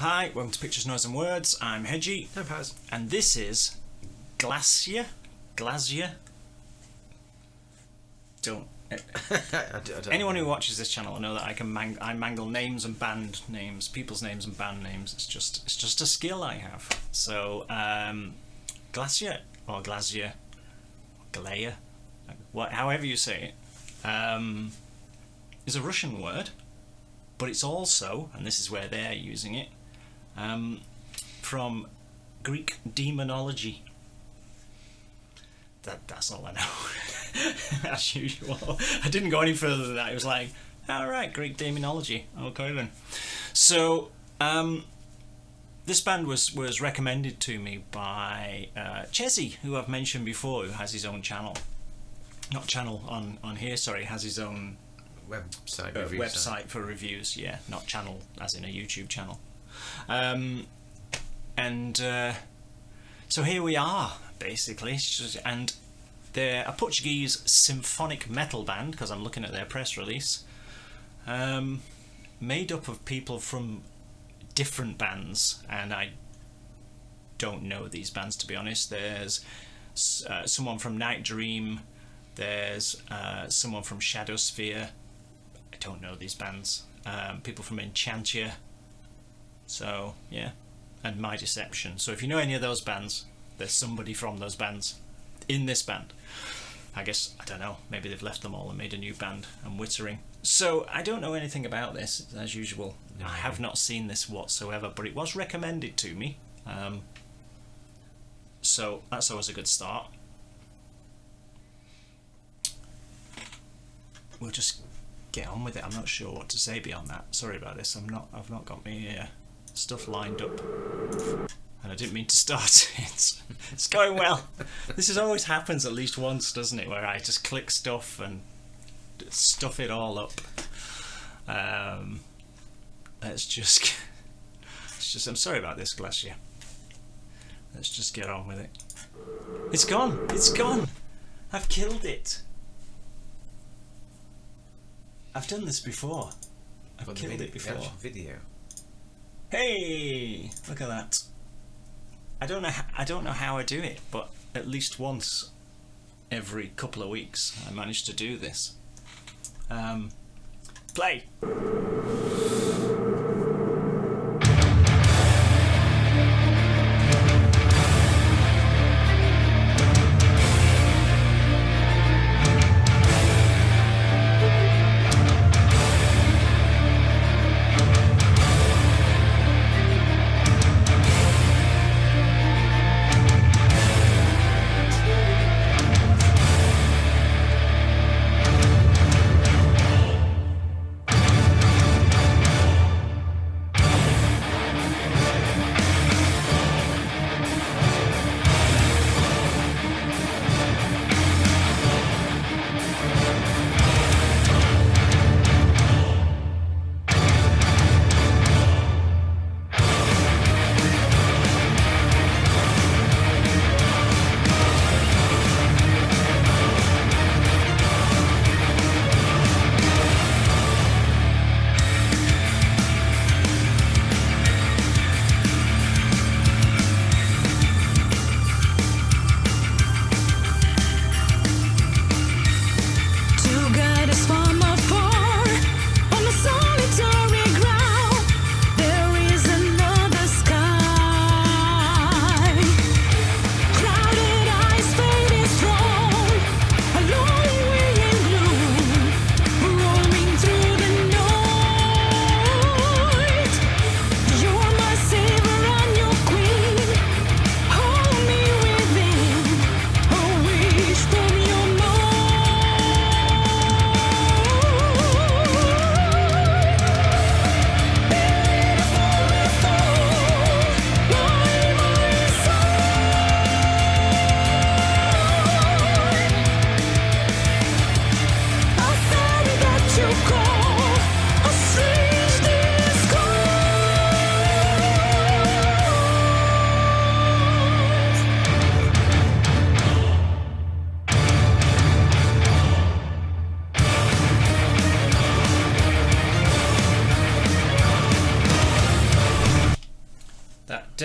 Hi, welcome to Pictures, Noise and Words. I'm Hedgy. I'm Paz. And this is Glasya. Don't. I don't Anyone who watches this channel will know that I mangle names and band names, people's names and band names. It's just a skill I have. So Glasya or Glasya, Glasya, however you say it, is a Russian word, but it's also, and this is where they're using it, from Greek demonology. That's all I know. As usual. I didn't go any further than that. It was like, alright, Greek demonology. Okay then. So, this band was recommended to me by Chezzy, who I've mentioned before, who has his own channel. Not channel on here, sorry, has his own website for reviews, yeah, not channel as in a YouTube channel. So here we are, basically, and they're a Portuguese symphonic metal band, because I'm looking at their press release, made up of people from different bands, and I don't know these bands, to be honest. There's someone from Night Dream, there's someone from Shadowsphere. I don't know these bands. People from Enchantia. So, yeah. And My Deception. So if you know any of those bands, there's somebody from those bands in this band. I guess, I don't know, maybe they've left them all and made a new band. I'm wittering. So I don't know anything about this, as usual. No, I have not seen this whatsoever, but it was recommended to me. So that's always a good start. We'll just get on with it. I'm not sure what to say beyond that. Sorry about this. I've not got my stuff lined up, and I didn't mean to start it. It's going well. This always happens at least once, doesn't it? Where I just click stuff and stuff it all up. Let's just. I'm sorry about this, Glasya. Let's just get on with it. It's gone. It's gone. I've killed it. I've done this before. I've killed it before. Video. Hey, look at that. I don't know how I do it, but at least once every couple of weeks I manage to do this. Play.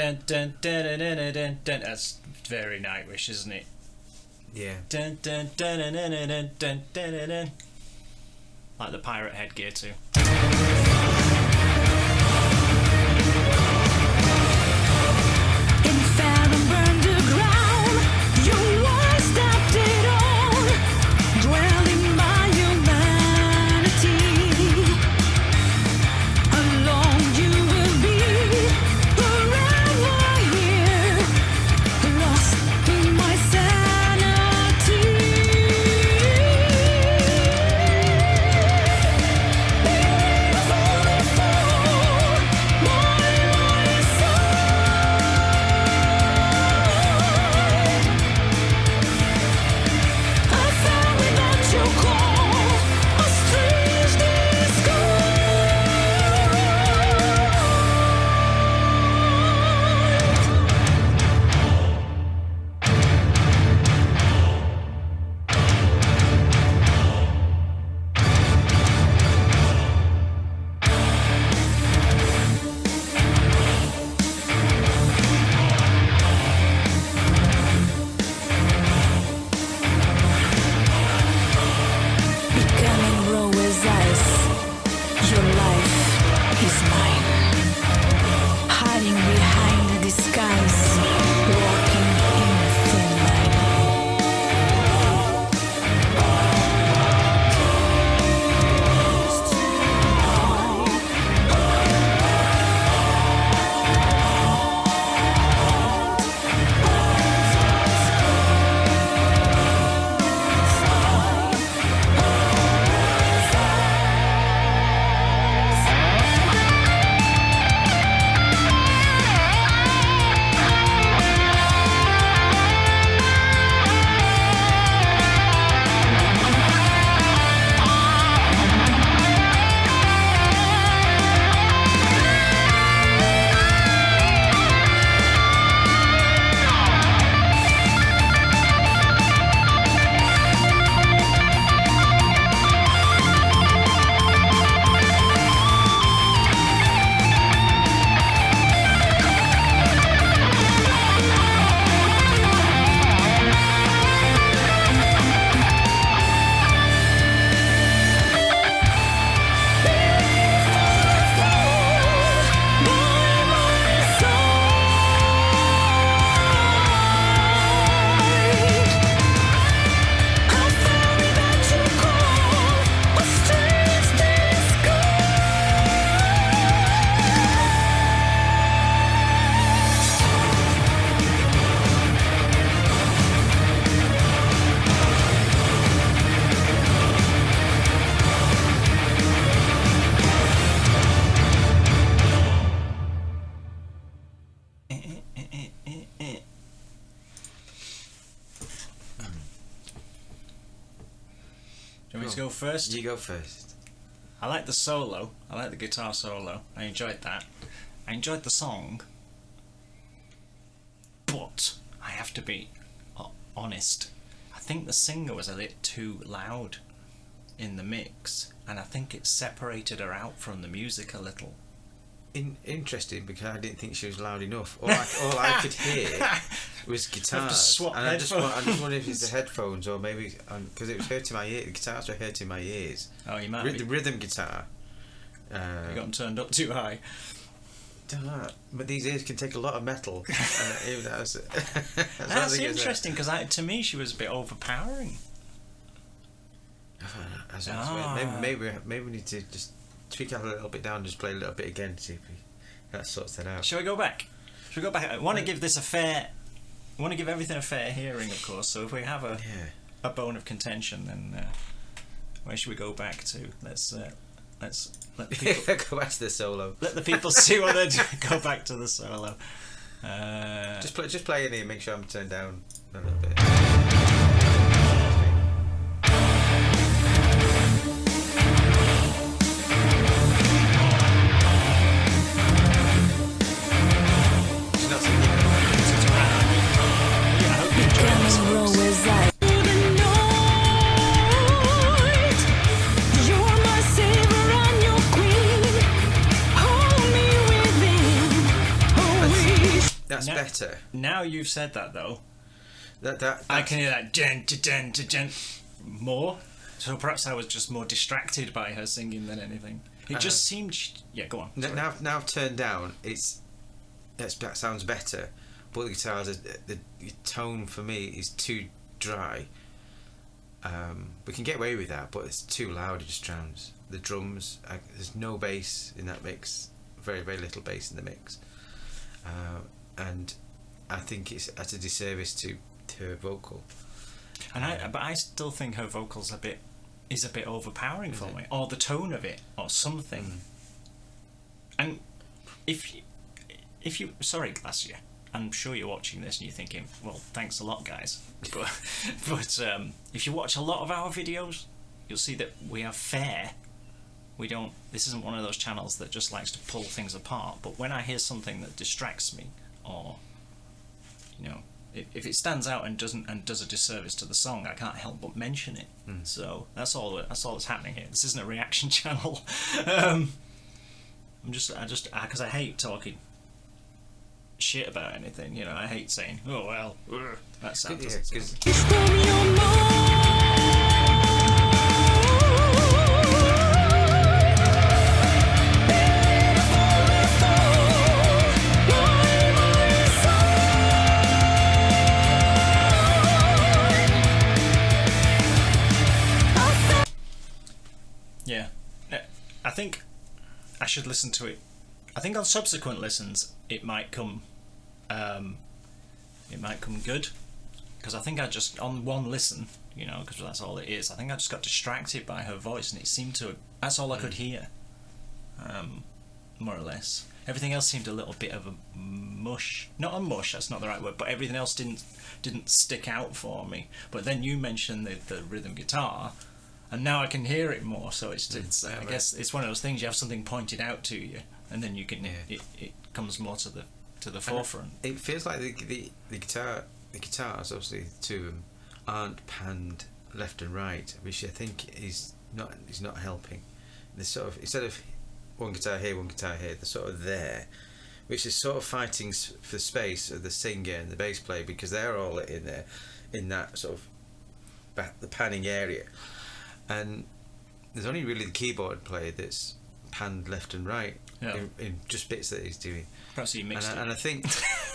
dun, dun, dun, dun, dun, dun, dun. That's very Nightwish, isn't it? Yeah. Dun, dun, dun, dun, dun, dun, dun, dun, dun, dun. Like the pirate headgear too. Do you want me to go first? You go first. I like the solo. I like the guitar solo. I enjoyed that. I enjoyed the song. But I have to be honest. I think the singer was a bit too loud in the mix, and I think it separated her out from the music a little. Interesting, because I didn't think she was loud enough. All I could hear was guitars, and I just wonder if it's the headphones or maybe because it was hurting my ear. The guitars were hurting my ears. Oh, you might be. The rhythm guitar. You got them turned up too high. Don't know, but these ears can take a lot of metal. That's interesting, because to me she was a bit overpowering. Maybe we need to just tweak it a little bit down, just play a little bit again, see if that sorts that out. Shall we go back? I want to give everything a fair hearing, of course. So if we have a bone of contention, then where should we go back to? Let's let the people go back to the solo. Let the people see what they're doing. Go back to the solo. Just play in here. Make sure I'm turned down a little bit. that's better. Now you've said that though. That I can hear that dun, dun, dun, dun, more. So perhaps I was just more distracted by her singing than anything. It just seemed. Yeah, go on. Now I've turned down. That sounds better, but the guitars, the tone for me is too dry. We can get away with that, but it's too loud. It just drowns the drums. There's no bass in that mix. Very, very little bass in the mix, and I think it's at a disservice to her vocal. And but I still think her vocals is a bit overpowering for me, or the tone of it, or something. And if you sorry, Glasya, I'm sure you're watching this and you're thinking, well, thanks a lot, guys. But if you watch a lot of our videos, you'll see that we are fair. We don't. This isn't one of those channels that just likes to pull things apart. But when I hear something that distracts me, or if it stands out and does a disservice to the song, I can't help but mention it. So that's all that's happening here. This isn't a reaction channel. I because I hate talking shit about anything. I hate saying, oh well, that sounds. Yeah, I think I should listen to it. I think on subsequent listens it might come good, because I think I just on one listen, because that's all it is. I think I just got distracted by her voice, and it seemed to. That's all I could hear, more or less. Everything else seemed a little bit of a mush. Not a mush. That's not the right word. But everything else didn't stick out for me. But then you mentioned the rhythm guitar. And now I can hear it more, so it's I guess it's one of those things. You have something pointed out to you, and then you can it comes more to the forefront. It feels like the guitars, obviously the two of them, aren't panned left and right, which I think is not helping. They're sort of, instead of one guitar here, they're sort of there, which is sort of fighting for space of the singer and the bass player, because they're all in there, in that sort of the panning area. And there's only really the keyboard player that's panned left and right in just bits that he's doing. Perhaps he mixed it. And I think,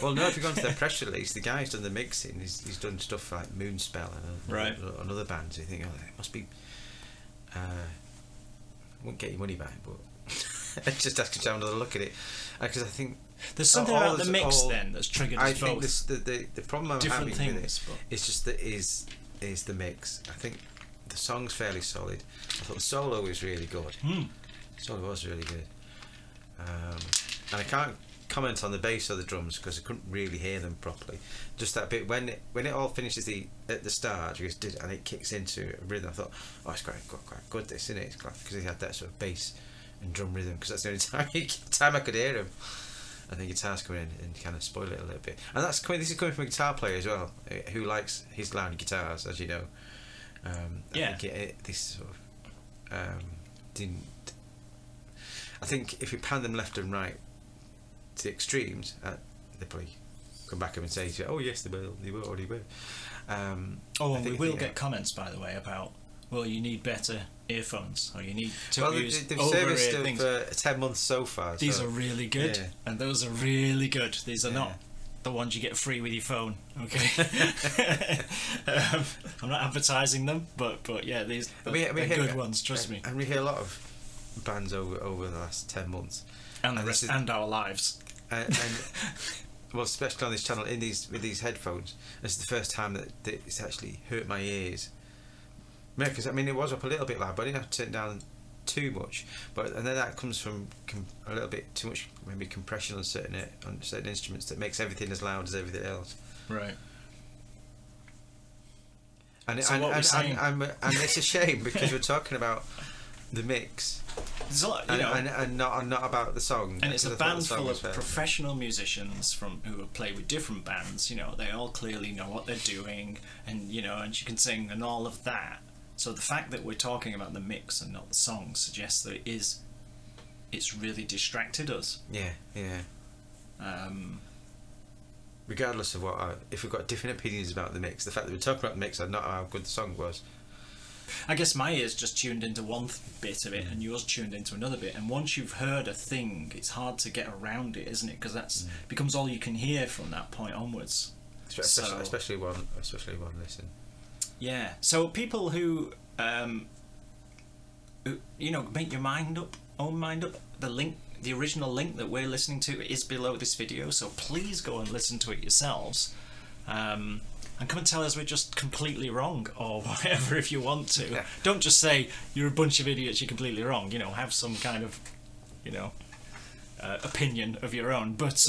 well, no, if you go into their press release, the guy's done the mixing. He's done stuff like Moonspell and other bands. You think, it must be. Won't get your money back, but just ask him to have another look at it, because I think there's something about the mix then that's triggered us both. I think the problem I'm having with it is just that is the mix. I think the song's fairly solid. I thought the solo was really good. The solo was really good. And I can't comment on the bass or the drums because I couldn't really hear them properly. Just that bit when it all finishes at the start, and it kicks into a rhythm. I thought, it's quite good, this, isn't it? It's because he had that sort of bass and drum rhythm. Because that's the only time I could hear him. I think guitars come in and kind of spoil it a little bit. And this is coming from a guitar player as well, who likes his loud guitars, as you know. I think this sort of didn't. I think if you pan them left and right to the extremes, they probably come back up and say to you, "Oh yes, they already were." And we will get comments, by the way, about you need better earphones, or you need to use they've over-ear serviced things. them for 10 months so far. These are really good, and those are really good. These are not the ones you get free with your phone. Okay, I'm not advertising them, but yeah, they're good ones. Trust me. And we hear a lot of bands over the last 10 months, and our lives, and well, especially on this channel with these headphones. This is the first time that it's actually hurt my ears. Because it was up a little bit loud, but I didn't have to turn it down too much. And then that comes from a little bit too much, maybe compression on certain instruments that makes everything as loud as everything else. Right. And it's a shame because we're talking about the mix. There's a lot, and not about the song. And it's a band full of professional musicians who play with different bands. They all clearly know what they're doing, and and you can sing and all of that. So the fact that we're talking about the mix and not the song suggests that it's really distracted us. Yeah. regardless of if we've got different opinions about the mix, the fact that we're talking about the mix and not how good the song was. I guess my ears just tuned into one bit of it, and yours tuned into another bit. And once you've heard a thing, it's hard to get around it, isn't it? Because that's becomes all you can hear from that point onwards. Especially one listen. Yeah. So people who make your own mind up. The original link that we're listening to is below this video, so please go and listen to it yourselves. And come and tell us we're just completely wrong, or whatever, if you want to. Yeah. Don't just say, you're a bunch of idiots, you're completely wrong. Have some kind of, opinion of your own. But,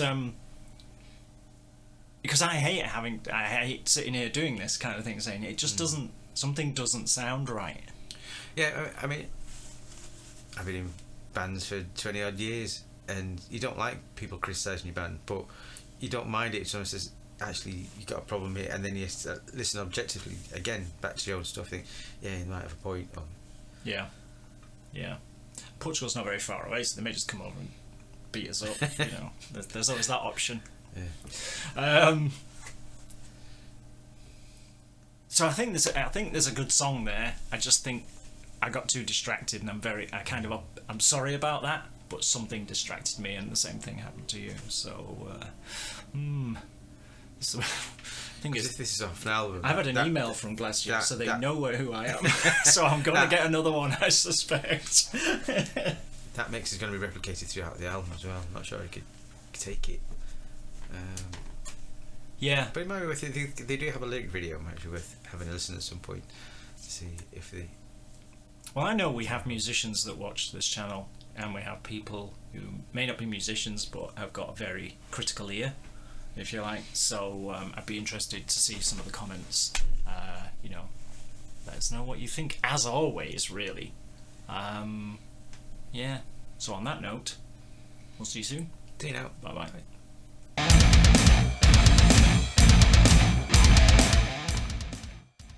because I hate sitting here doing this kind of thing, saying it just something doesn't sound right. Yeah, I mean, I've been in bands for 20 odd years, and you don't like people criticising your band, but you don't mind it if someone says, actually, you got a problem here, and then you listen objectively again back to your own stuff. Think, yeah, you might have a point. Yeah. Portugal's not very far away, so they may just come over and beat us up. There's always that option. Yeah. So I think there's a good song there. I just think I got too distracted, and I'm sorry about that. But something distracted me, and the same thing happened to you. So. So, I think this is off an album. I've had an email from Glasya, so they know who I am. So I'm going to get another one, I suspect. That mix is going to be replicated throughout the album as well. I'm not sure I could take it. Yeah. But it might be worth they do have a lyric video. It might be worth having a listen at some point to see if they... Well, I know we have musicians that watch this channel, and we have people who may not be musicians but have got a very critical ear, if you like. So I'd be interested to see some of the comments. Let us know what you think, as always, really. Yeah. So on that note, we'll see you soon. See you now. Bye-bye.